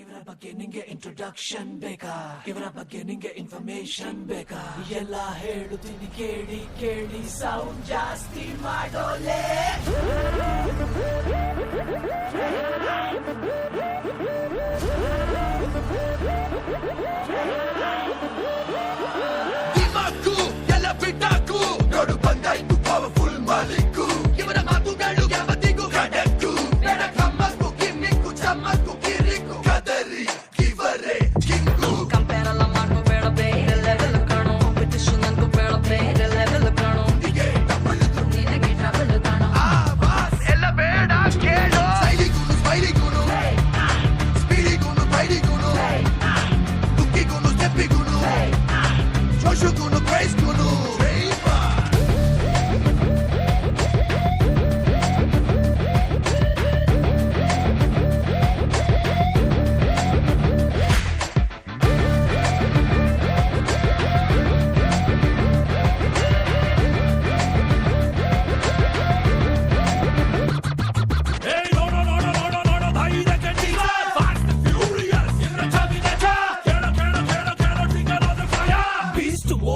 ಇವರ ಬಗ್ಗೆ ನಿಂಗೆ ಇಂಟ್ರೊಡಕ್ಷನ್ ಬೇಕಾ? ಇವರ ಬಗ್ಗೆ ನಿಂಗೆ ಇನ್ಫಾರ್ಮೇಶನ್ ಬೇಕಾ? ಎಲ್ಲ ಹೇಳುತ್ತೀನಿ ಕೇಳಿ ಕೇಳಿ, ಸೌಂಡ್ ಜಾಸ್ತಿ ಮಾಡೋಲೆ. ದಿಮಾಕು ಎಲ್ಲ ಬಿಟ್ಟಾಕು, ನೋಡು ಬಂದಾಯ್ತು ಪವರ್ಫುಲ್ ಮಾಲಿಕು. ಇವರ ಮಾತುಗಳು ಯಾವತ್ತಿಗೂ ಖಡಕ್ಕು, ಬೇಡ ಕಮ್ಮಕ್ಕು ಕಿಮ್ಮಿಕ್ಕು ಚಮ್ಮಕ್ಕು ಕಿರಿಕು. ಕದರಿ ಕಿವರೆ ಕಿಂಗು ಕಂಪೇರ್ ಎಲ್ಲ ಮಾಡ್ಕೋ ಬೇಡ, ಬೇರೆ ಲೆವೆಲ್ ಕಾಣೋ. ಕಾಂಪಿಟಿಷನ್ ಅನ್ಕೋ ಬೇಡ, ಬೇರೆ ಲೆವೆಲ್ ಕಾಣೋ. ಹೀಗೆ ಡಬ್ಬಲ್ದು ನಿನಗೆ ಟ್ರಾವೆಲ್ ಕಾಣೋ. ಆ ಬಾಸ್ ಎಲ್ಲ ಬೇಡ ಕೇಳು. ಸ್ಟೈಲಿಗೂನು ಸ್ಮೈಲಿಗೂನು, ಸ್ಪೀಡಿಗೂನು ಬೈಡಿಗೂನು, ಲುಕ್ಕಿಗೂನು ಸ್ಟೆಪ್ಪಿಗೂನು, ಜೋಶುಗೂನು ಕ್ರೈಸ್ಗೂನು.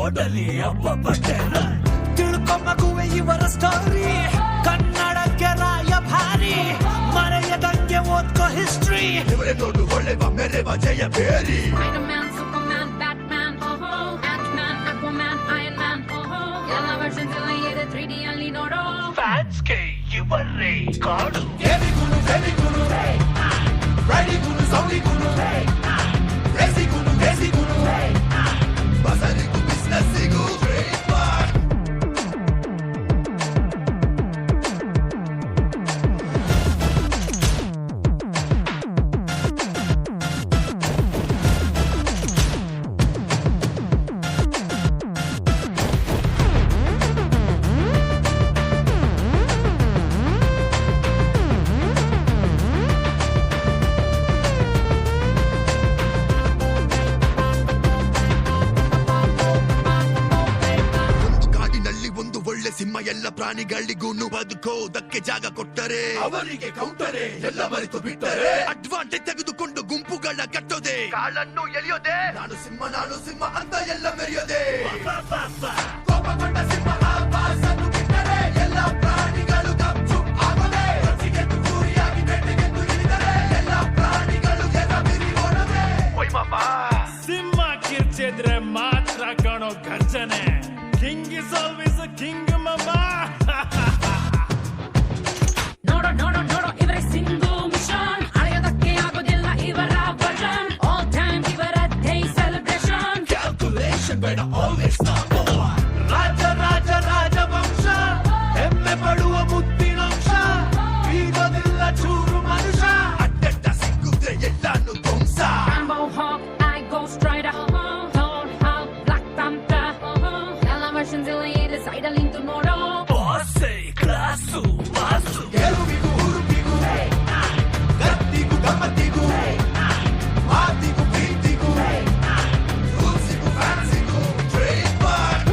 ಓಡಲಿ ಅಬ್ಬಬ್ಬಟ್ಟೆಲ್ಲ ತಿಳ್ಕೊಂಬಗುವೆ ಇವರ ಸ್ಟೋರಿ. ಕನ್ನಡಕ್ಕೆ ರಾಯಭಾರಿ, ಮರೆಯದಂಗೆ ಓದ್ಕೋ ಹಿಸ್ಟ್ರಿ. ಇವರೇ ನೋಡು ಒಳ್ಳೆವ ಮೆರೆವ ಜಯ ಬೇರಿ. Spider Man, Superman, Batman, Ant-Man, Aquaman, Iron Man, ಎಲ್ಲ ವರ್ಷನ್ ಎಲ್ಲ ಇದೆ 3D ಅಲ್ಲಿ ನೋಡೋ. ಫ್ಯಾನ್ಸ್ಗೆ ಇವರೇ ಕಾಡು. ಗೇಮಿಗೂನು ಗೇಮಿಗೂನು, ರೈಡಿಗೂನು ಸೌಂಡಿಗೂನು, ರೇಸಿಗೂನು ರೇಸಿಗೂನು, ಬಸರಿಗೂ ಬಿಸ್ನೆಸ್ಸಿಗೂ. ಸಿಂಹ ಎಲ್ಲ ಪ್ರಾಣಿಗಳಿಗೂನು ಬದುಕೋದಕ್ಕೆ ಜಾಗ ಕೊಟ್ಟರೆ ಅವರಿಗೆ ಕೌಂಟರೆ. ಎಲ್ಲ ಮರೆತು ಬಿಟ್ಟರೆ ಅಡ್ವಾಂಟೇಜ್ ತೆಗೆದುಕೊಂಡು ಗುಂಪುಗಳ ಕಟ್ಟೋದೆ, ಕಾಳನ್ನು ಎಳೆಯೋದೆ. ನಾನು ಸಿಂಹ ಅಂತ ಎಲ್ಲ ಮೆರೆಯೋದೆ. ಕೋಪಗೊಂಡ ಸಿಂಹ ಆವಾಸನ್ನು ಬಿಟ್ಟರೆ ಎಲ್ಲ ಪ್ರಾಣಿಗಳು ಗಪ್ಚುಪ್ ಆಗೋದೆ. ರಸಿಗೆದ್ದು ಗುರಿಯಾಗಿ ಬೇಟೆಗೆದ್ದು ಹಿಡಿದರೆ ಎಲ್ಲ ಪ್ರಾಣಿಗಳು ಎರಬಿರಿ ಓಡೋದೆ. ಸಿಂಹ ಕಿರ್ಚಿದ್ರೆ ಮಾತ್ರ ಕಾಣೋ ಗರ್ಜನೆ. King is always a king ಮಮ್ಮ. ನೋಡೋ ನೋಡೋ ನೋಡೋ ಇವರೇ ಸಿಂಗು ಮಿಷನ್, ಅಳೆಯೋದಕ್ಕೆ ಆಗೋದಿಲ್ಲ ಇವರ ವರ್ಜನ್. ಆಲ್ ಟೈಮ್ ಇವರ ಡೇ ಸೆಲೆಬ್ರೇಷನ್. ಕ್ಯಾಲ್ಕುಲೇಷನ್ ಬೇಡ, ಆಲ್ವೇಸ್ ನಂಬರ್ ಒನ್. ರಾಜ ರಾಜ ರಾಜವಂಶ, ಹೆಮ್ಮೆ ಪಡುವ ಮುತ್ತಿನಂಶ. ಬೀಗೋದಿಲ್ಲ ಚೂರು ಮನುಷ್ಯ, ಅಡ್ಡಡ್ಡ ಸಿಕ್ಕಿದ್ರೆ ಎಲ್ಲಾನು ಧ್ವಂಸ. Rambo Hawk, I Ghost Rider, Thor, Hulk, Black Panther. ಎಲ್ಲ ವರ್ಷನ್ ಎಲ್ಲ ಇದೆ ಸೈಡ್ ಅಲ್ಲಿ ನಿಂತು ನೋಡೋ. ಬಾಸೆ ಕ್ಲಾಸು ಮಾಸು. ಗೆಲುವಿಗೂ ಹುರುಪಿಗೂ, ಗತ್ತಿಗೂ ಗಮ್ಮತ್ತಿಗೂ, ಮಾತಿಗೂ ಪ್ರೀತಿಗೂ, ರೂಲ್ಸಿಗೂ ಫ್ಯಾನ್ಸಿಗೂ. ಟ್ರೇಡ್ ಮಾರ್ಕ್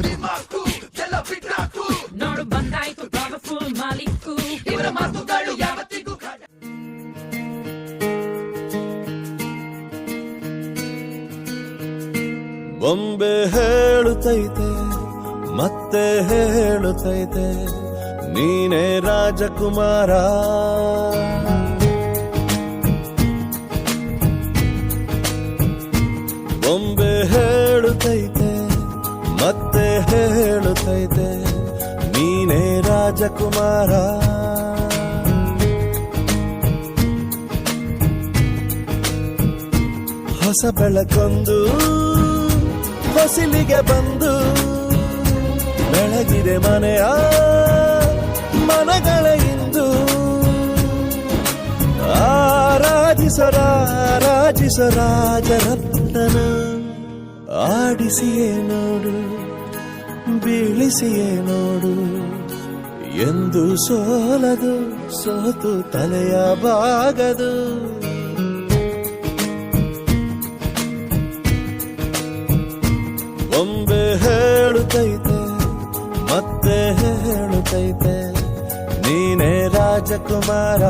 ರಿಮಾರ್ಕು ಎಲ್ಲ ಬಿಟ್ಟಾಕು, ನೋಡು ಬಂದಾಯ್ತು ಪವರ್ಫುಲ್ ಮಾಲಿಕು. ಇವರ ಮಾತುಗಳು ಯಾವತ್ತಿಗೂ ಬೊಂಬೆ ಹೇಳುತ್ತೈತೆ ಮತ್ತೆ ಹೇಳುತ್ತೈತೆ, ನೀನೇ ರಾಜಕುಮಾರ. ಬೊಂಬೆ ಹೇಳುತ್ತೈತೆ ಮತ್ತೆ ಹೇಳುತ್ತೈತೆ, ನೀನೇ ರಾಜಕುಮಾರ. ಹೊಸ ಬೆಳಕೊಂದು ಹೊಸಿಲಿಗೆ ಬಂದು ಬೆಳಗಿದೆ ಮನೆಯ ಮನಗಳ ಇಂದು. ರಾಜರತ್ನನ ಆಡಿಸಿಯೇ ನೋಡು, ಬೀಳಿಸಿಯೇ ನೋಡು. ಎಂದು ಸೋಲದು, ಸೋತು ತಲೆಯ ಬಾಗದು. ಬೊಂಬೆ ಹೇಳು ಕಾಡುತ್ತೈತೆ ಮತ್ತೆ ಹೇಳುತ್ತೈತೆ ನೀನೇ ರಾಜಕುಮಾರ